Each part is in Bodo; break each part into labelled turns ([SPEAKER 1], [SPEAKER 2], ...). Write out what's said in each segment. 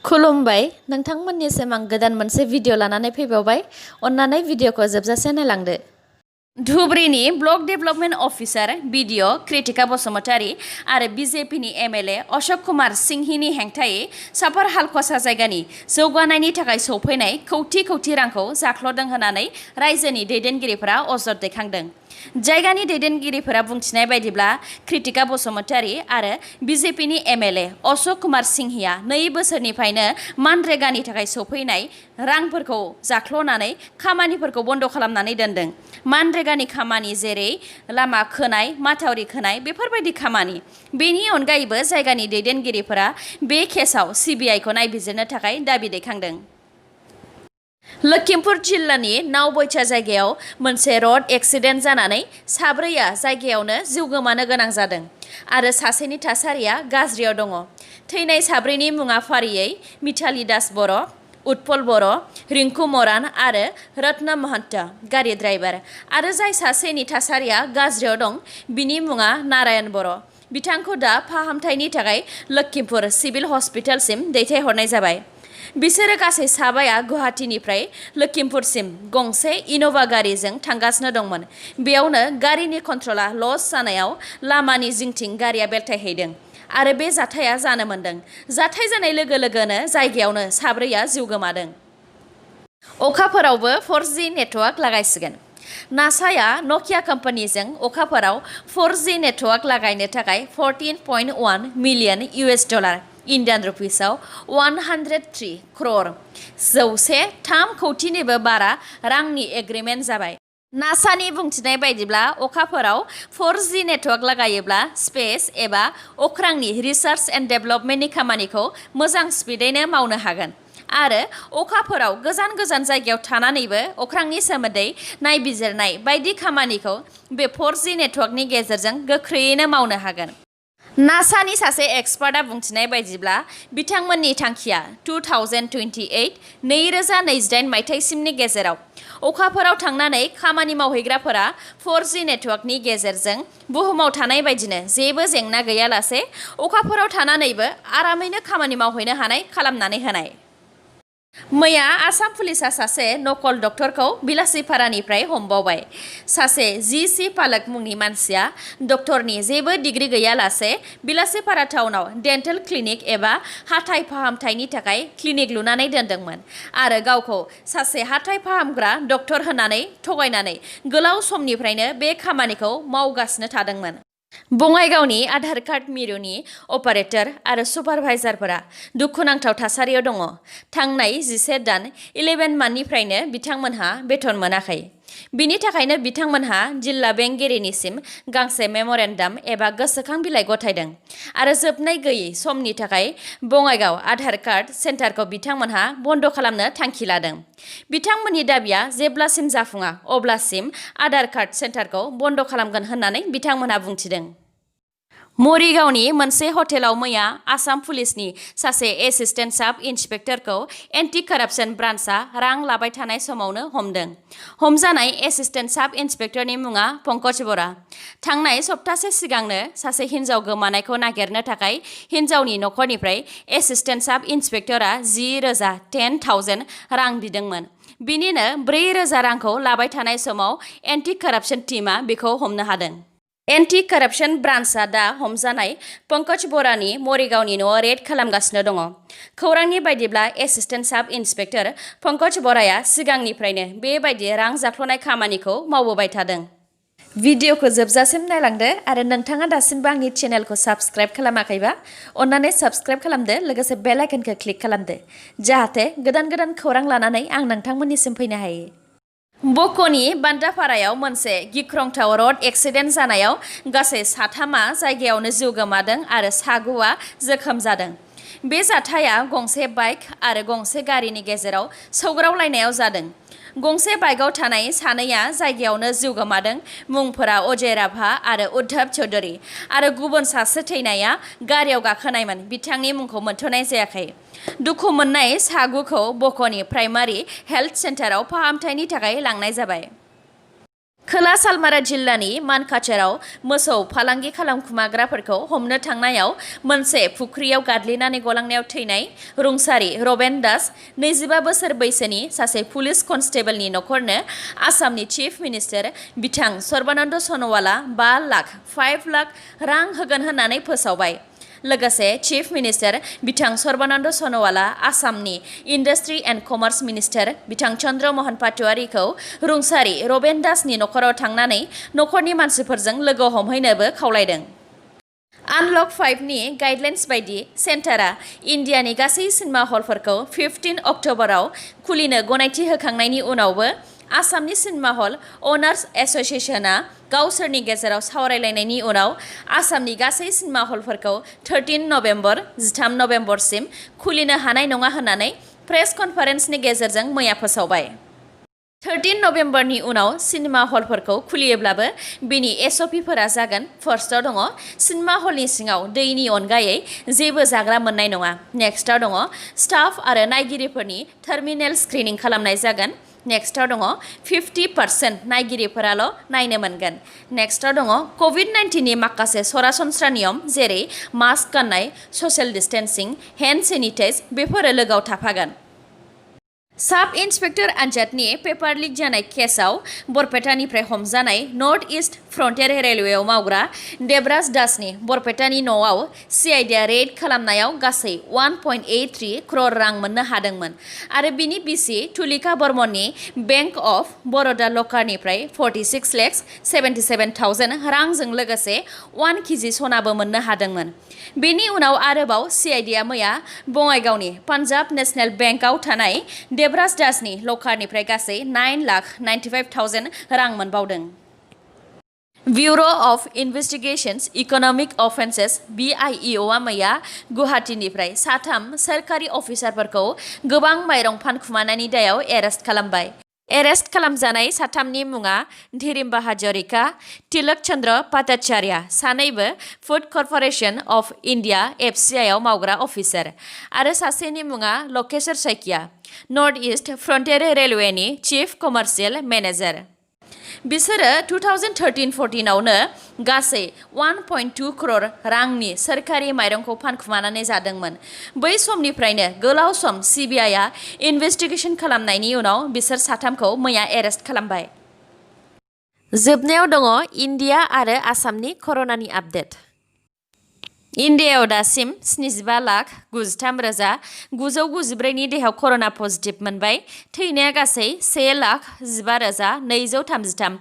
[SPEAKER 1] खुलुमबाय नोंथांमोननिसिम आं गोदान मोनसे भिडिअ लानानै फैबावबाय। अन्नानै भिडिअखौ जोबजासे नायलांदो। धुबुरीनि block development officer BDO Kritika Basumatary आरो बिजेपिनि एमएलए अशोक कुमार सिंहिनि हेंथायै साफार हालखसा जायगानि जौगानायनि थाखाय सौफैनाय कौटि कौटि रांखौ जाख्ल'दों होननानै रायजोनि दैदेनगिरिफोरा अजद दैखांदों। जायगानि दैदेनगिरिफोरा बुंथिनाय बायदिब्ला कृतिका बसुमतारी आरो बिजेपिनि एमएलए अशोक कुमार सिंहिया 2 बोसोरनिफ्रायनो मानरेगानि थाखाय सौफैनाय रांफोरखौ जाख्ल'नानै खामानिफोरखौ बन्द' खालामनानै दोनदों। मानरेगानि खामानि जेरै लामा खोनाय, माथावरि खोनाय बेफोरबायदि खामानि। बेनि अनगायैबो जायगानि दैदेनगिरिफोरा बे केसाव सिबिआइखौ नायबिजिरनो थाखाय दाबि दैखांदों। लखिमपुर जिल्लानि नावबैचा जायगायाव मोनसे रड एक्सिडेन्ट जानानै साब्रैया जायगायावनो जिउ गोमानो गोनां जादों आरो सासेनि थासारिया गाज्रियाव दङ। थैनाय साब्रैनि मुङा फारियै मिताली दास बर', उत्पल बर', रिंकु मरान आरो रत्न महन्त गारि ड्राइभार आरो जाय सासेनि थासारिया गाज्रियाव दं बिनि मुङा नारायण बर'। बिथांखौ दा फाहामथायनि थाखाय लखिमपुर सिभिल हस्पिटालसिम दैथायहरनाय जाबाय। बिसोरो गासै साबाया गुवाहाटीनिफ्राय लखिमपुरसिम गंसे इन'भा गारिजों थांगासिनो दंमोन। बेयावनो गारिनि कन्ट्रला लस जानायाव लामानि जिंथिं गारिया बेलथायहैदों आरो बे जाथाया जानो मोन्दों। जाथाय जानाय लोगो लोगोनो जायगायावनो साब्रैया जिउ गोमादों। अखाफोरावबो 4G नेटवर्क लागायसिगोन। नासाया नकिया कम्पानिजों अखाफोराव 4G नेटवर्क लागायनो थाखाय $14.1 मिलियन इन्डियान रुपिसआव 103 crore 103 कौटिनिबो बारा रांनि एग्रिमेन्ट जाबाय। नासानि बुंथिनाय बायदिब्ला अखाफोराव 4G नेटवर्क लागायोब्ला स्पेस एबा अख्रांनि रिसार्च एन्ड डेभेलपमेन्टनि खामानिखौ मोजां स्पिडैनो मावनो हागोन आरो अखाफोराव गोजान गोजान जायगायाव थानानैबो अख्रांनि सोमोन्दै नायबिजिरनाय बायदि खामानिखौ बे 4G नेटवर्कनि गेजेरजों गोख्रैयैनो मावनो हागोन। नासानि सासे एक्सपार्टआ बुंथिनाय बायदिब्ला बिथांमोननि थांखिया 2028 मायथाइसिमनि गेजेराव अखाफोराव थांनानै खामानि मावहैग्राफोरा 4G नेटवर्कनि गेजेरजों बुहुमाव थानाय बायदिनो जेबो जेंना गैयालासे अखाफोराव थानानैबो आरामैनो खामानि मावहैनो हानाय खालामनानै होनाय। मैया आसाम पुलिसा सासे नकल डक्टरखौ बिलासिपारानिफ्राय हमबावबाय। सासे G.C. पालक मुंनि मानसिया डक्टरनि जेबो डिग्री गैयालासे बिलासिपारा टाउनाव डेन्टेल क्लिनिक एबा हाथाइ फाहामथायनि थाखाय क्लिनिक लुनानै दोनदोंमोन आरो गावखौ सासे हाथाइ फाहामग्रा डक्टर होननानै थगायनानै गोलाव समनिफ्रायनो बे खामानिखौ मावगासिनो थादोंमोन। बङाइगावनि आधार कार्ड मिरुनि अपारेटर आरो सुपारभाइजारफोरा दुखुनांथाव थासारियाव दङ। थांनाय 11 दान 11 मान्थनिफ्रायनो बिथांमोनहा बेथन मोनाखै। बिनि थाखायनो बिथांमोनहा जिल्ला बेंगिरिनिसिम गांसे मेम'रेन्डाम एबा गोसोखां बिलाइ गथायदों आरो जोबनाय गैयै समनि थाखाय बङाइगाव आधार कार्ड सेन्टारखौ बिथांमोनहा बन्द' खालामनो थांखि लादों। बिथांमोननि दाबिया जेब्लासिम जाफुङा अब्लासिम आधार कार्ड सेन्टारखौ बन्द' खालामगोन होननानै बिथांमोनहा बुंथिदों। मरिगावनि मोनसे हटेलाव मैया आसाम पुलिसनि सासे एसिस्टेन्ट साब इन्सपेक्टरखौ एन्टि कारापसन ब्रान्चआ रां लाबाय थानाय समावनो हमदों। हमजानाय एसिस्टेन्ट साब इन्सपेक्टरनि मुङा पंकज बरा। थांनाय सप्तासे सिगांनो सासे हिन्जाव गोमानायखौ नागिरनो थाखाय हिन्जावनि नखरनिफ्राय एसिस्टेन्ट साब इन्सपेक्टरा 10,000 रां बिदोंमोन। बिनिनो 4,000 रांखौ लाबाय थानाय समाव एन्टि कारापसन टीमआ बेखौ हमनो हादों। एन्टि कारापसन ब्रान्चआ दा हमजानाय पंकज बरानि मरिगावनि न'आव रेड खालामगासिनो दङ। खौरांनि बायदिब्ला एसिस्टेन्ट साब इन्सपेक्टर पंकज बराया सिगांनिफ्रायनो बेबायदि रां जाख्ल'नाय खामानिखौ मावबोबाय थादों। भिडिअखौ जोबजासिम नायलांदो आरो नोंथाङा दासिमबो आंनि चेनेलखौ साबस्क्राइब खालामाखैबा अन्नानै साबस्क्राइब खालामदो, लोगोसे बेल आइकनखौ क्लिक खालामदो जाहाथे गोदान गोदान खौरां लानानै आं नोंथांमोननिसिम फैनो हायो। बक'नि बान्दापारायाव मोनसे गिख्रंथाव रड एक्सिडेन्ट जानायाव गासै 3 जायगायावनो जिउ गोमादों आरो 9 जोखोम जादों। बे जाथाया गंसे बाइक आरो गंसे गारिनि गेजेराव सौग्रावलायनायाव जादों। गंसे बाइकआव थानाय 2 जायगायावनो जिउ गोमादों। मुंफोरा अजय राभा आरो उद्धव चौधरी आरो गुबुन सासे थैनाया गारियाव गाखोनायमोन। बिथांनि मुंखौ मोनथ'नाय जायाखै। दुखु मोननाय 9खौ बक'नि प्राइमारि हेल्थ सेन्टाराव फाहामथायनि थाखाय लांनाय जाबाय। खोला सालमारा जिल्लानि मानकाचेराव मोसौ फालांगि खालामखुमाग्राफोरखौ हमनो थांनायाव मोनसे फुख्रियाव गादलिनानै गलांनायाव थैनाय रुंसारि रबेन दास 25 बोसोर बैसोनि सासे पुलिस कनस्टेबलनि नखरनो आसामनि चिफ मिनिस्टार बिथां सर्बानन्द सन'वाला 5 लाख रां होगोन होननानै फोसावबाय। लोगोसे चिफ मिनिस्टार बिथां सर्बानन्द सन'वाला आसामनि इन्डास्ट्रि एन्ड कमार्स मिनिस्टार बिथां चन्द्र महन पाटवारीखौ रुंसारि रबेन दासनि नखराव थांनानै नखरनि मानसिफोरजों लोगो हमहैनोबो खावलायदों। आनलक 5 नि गाइडलाइन्स बायदि सेन्टारा इन्डियानि गासै सिनेमा हलफोरखौ 15 अक्ट'बराव खुलिनो गनायथि होखांनायनि उनावबो आसामनि सिनेमा हल अनार्स एस'सिएशनआ गावसोरनि गेजेराव सावरायलायनायनि उनाव आसामनि गासै सिनेमा हलफोरखौ 13 नभेम्बर 13 नभेम्बरसिम खुलिनो हानाय नङा होननानै प्रेस कनफारेन्सनि गेजेरजों मैया फोसावबाय। 13 नभेम्बरनि उनाव सिनेमा हलफोरखौ खुलियोब्लाबो बिनि एसअपिफोरा जागोन। फार्स्टआव दङ सिनेमा हलनि सिङाव दैनि अनगायै जेबो जाग्रा मोननाय नङा। नेक्स्टआव दङ स्टाफ आरो नायगिरिफोरनि टार्मिनेल स्क्रिनिं खालामनाय जागोन। नेक्स्टआव दङ 50% नायगिरिफोराल' नायनो मोनगोन। नेक्स्टआव दङ कभिड-19 नि माखासे सरासनस्रा नियम जेरै मास्क गाननाय, ससियेल डिस्टेन्सिं, हेन्ड सेनिटाइज बेफोरो लोगोआव थाफागोन। साब इन्सपेक्टर आनजादनि पेपार लिक जानाय केसआव बरपेटानिफ्राय हमजानाय नर्थ इस्ट फ्रन्टियार रेलवेआव मावग्रा देबराज दासनि बरपेटानि न'आव सिआइडिआ रेड खालामनायाव गासै 1.83 क्रर रां मोननो हादोंमोन आरो बिनि बिसि तुलिका बर्मननि बेंक अफ बर'दा लकारनिफ्राय 46,77,000 रांजों लोगोसे 1 केजि सनाबो मोननो हादोंमोन। बेनि उनाव आरोबाव सिआइडिआ मैया बङाइगावनि पान्जाब नेशनेल बेंकआव थानाय देबराज दासनि लकारनिफ्राय गासै 9,95,000 रां मोनबावदों। ब्युर' अफ इनभेस्टिगेशन्स इकनमिक अफेन्सेस BIEOआ मैया गुवाहाटीनिफ्राय 3 सोरखारि अफिसारफोरखौ गोबां माइरं फानखुमानायनि दायाव एरेस्ट खालामबाय। एरेस्ट खालामजानाय 3नि मुङा धीरिम्बा हाजरिका, तिलक चन्द्र भट्टाचार्य, सानैबो फुड कर्परेसन अफ इन्डिया FCIआव मावग्रा अफिसार, आरो सासेनि मुङा Lakeshwar Saikia, north east frontier रेलवेनि चिफ कमार्शियेल मेनेजार। बिसोरो 2013-14 आवनो गासै 1.2 क्रर रांनि सोरखारि माइरंखौ फानखुमानानै जादोंमोन। बै समनिफ्रायनो गोलाव सम CBIआ इनभेस्टिगेशन खालामनायनि उनाव बिसोर 3खौ मैया एरेस्ट खालामबाय। जोबनायाव दङ इन्डिया आरो आसामनि कर'नानि आपडेट। इन्डियायाव दासिम 75,93,994 नि देहायाव कर'ना पजिटिभ मोनबाय। थैनाया गासै 1,15,233,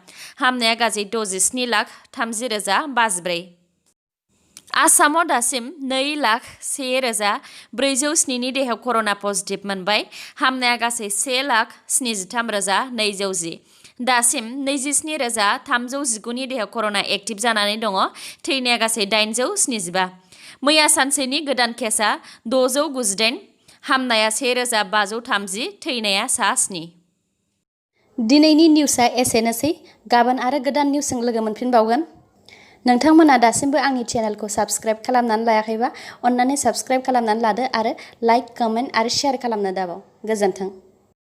[SPEAKER 1] हामनाया गासै 67,30,054। आसामाव दासिम 2,01,407 नि देहायाव कर'ना पजिटिभ मोनबाय। हामनाया गासै 1,73,210। दासिम 27,319 नि देहायाव कर'ना एक्टिभ जानानै दङ। थैनाया गासै 875। मैया सानसेनि गोदान केसआ 698, हामनाया 1,530, थैनाया 7।
[SPEAKER 2] दिनैनि निउसआ एसेनोसै। गाबोन आरो गोदान निउसजों लोगो मोनफिनबावगोन। नोंथांमोना दासिमबो आंनि चेनेलखौ साबस्क्राइब खालामनानै लायाखैबा अन्नानै साबस्क्राइब खालामनानै लादो आरो लाइक, कमेन्ट आरो शेयार खालामनो दाबाव। गोजोन्थों।